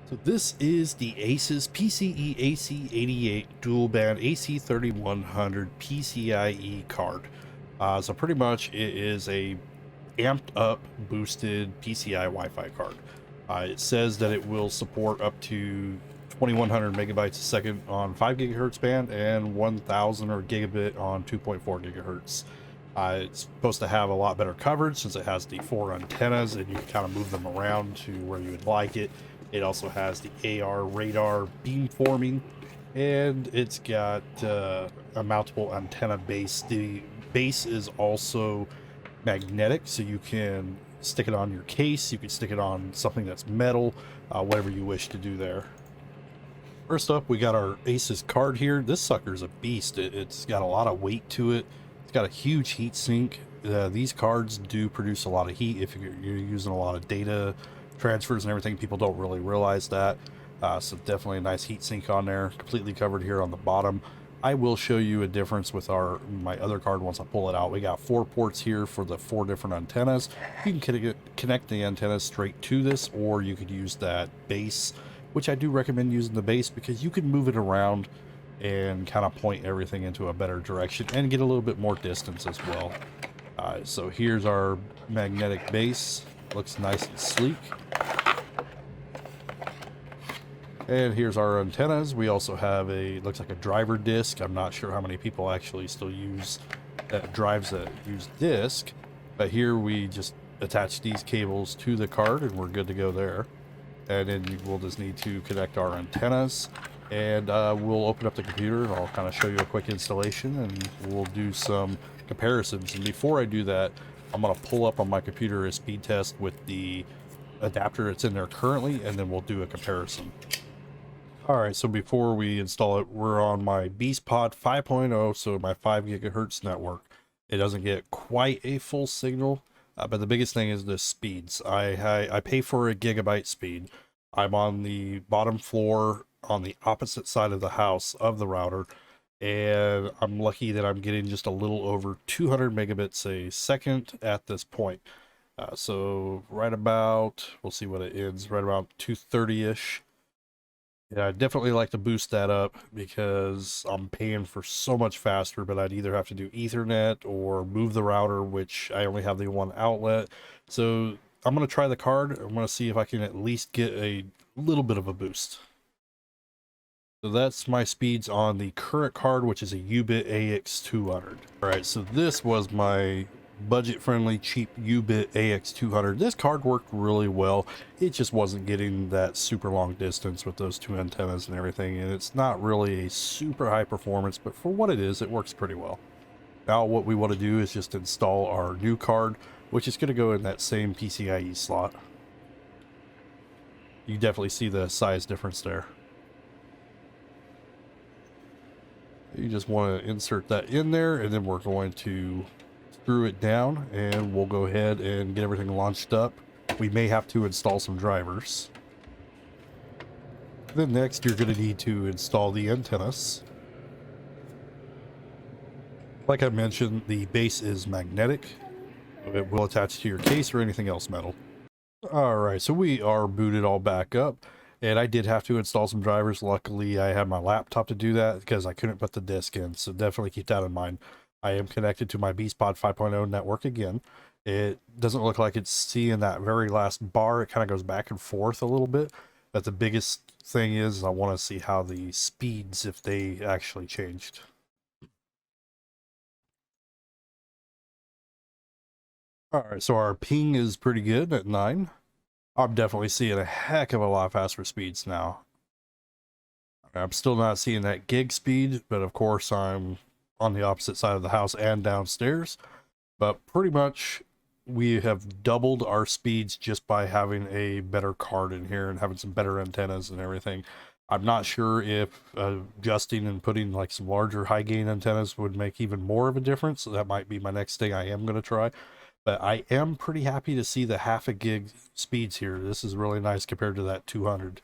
So this is the Asus PCE-AC88 Dual-Band AC3100 PCIe card. So pretty much it is a amped up, boosted PCI Wi-Fi card. It says that it will support up to 2100 megabytes a second on 5 gigahertz band and 1000 or gigabit on 2.4 gigahertz. It's supposed to have a lot better coverage since it has the 4 antennas and you can kind of move them around to where you would like it. It also has the AR radar beamforming, and it's got a mountable antenna base. The base is also magnetic, so you can stick it on your case, you can stick it on something that's metal, whatever you wish to do there. First up, we got our Asus card here. This sucker's a beast. It's got a lot of weight to it. It's got a huge heat sink. These cards do produce a lot of heat if you're using a lot of data transfers and everything. People don't really realize that. So definitely a nice heat sink on there, completely covered here on the bottom. I will show you a difference with my other card once I pull it out. We got 4 ports here for the 4 different antennas. You can connect the antennas straight to this, or you could use that base, which I do recommend using the base because you can move it around and kind of point everything into a better direction and get a little bit more distance as well. So here's our magnetic base. Looks nice and sleek. And here's our antennas. We also have looks like a driver disc. I'm not sure how many people actually still use drives that use disc, but here we just attach these cables to the card and we're good to go there. And then we'll just need to connect our antennas, and we'll open up the computer and I'll kind of show you a quick installation and we'll do some comparisons. And before I do that, I'm going to pull up on my computer a speed test with the adapter that's in there currently, and then we'll do a comparison. Alright, so before we install it, we're on my BeastPod 5.0, so my 5 gigahertz network. It doesn't get quite a full signal, but the biggest thing is the speeds. I pay for a gigabyte speed. I'm on the bottom floor on the opposite side of the house of the router, and I'm lucky that I'm getting just a little over 200 megabits a second at this point. So right about, we'll see what it ends, right about 230-ish. Yeah, I'd definitely like to boost that up because I'm paying for so much faster, but I'd either have to do Ethernet or move the router, which I only have the one outlet. So I'm going to try the card. I'm going to see if I can at least get a little bit of a boost. So that's my speeds on the current card, which is a U-bit AX200. All right, so this was my budget-friendly, cheap U-bit AX200. This card worked really well. It just wasn't getting that super long distance with those 2 antennas and everything, and it's not really a super high performance, but for what it is, it works pretty well. Now what we want to do is just install our new card, which is going to go in that same PCIe slot. You definitely see the size difference there. You just want to insert that in there, and then we're going to screw it down, and we'll go ahead and get everything launched up. We may have to install some drivers. Then next, you're going to need to install the antennas. Like I mentioned, the base is magnetic. It will attach to your case or anything else metal. Alright, so we are booted all back up. And I did have to install some drivers. Luckily, I had my laptop to do that because I couldn't put the disk in. So definitely keep that in mind. I am connected to my BeastPod 5.0 network again. It doesn't look like it's seeing that very last bar. It kind of goes back and forth a little bit. But the biggest thing is I want to see how the speeds, if they actually changed. Alright, so our ping is pretty good at 9. I'm definitely seeing a heck of a lot faster speeds now. I'm still not seeing that gig speed, but of course I'm on the opposite side of the house and downstairs. But pretty much we have doubled our speeds just by having a better card in here and having some better antennas and everything. I'm not sure if adjusting and putting like some larger high gain antennas would make even more of a difference. So that might be my next thing I am going to try. But I am pretty happy to see the half a gig speeds here. This is really nice compared to that 200.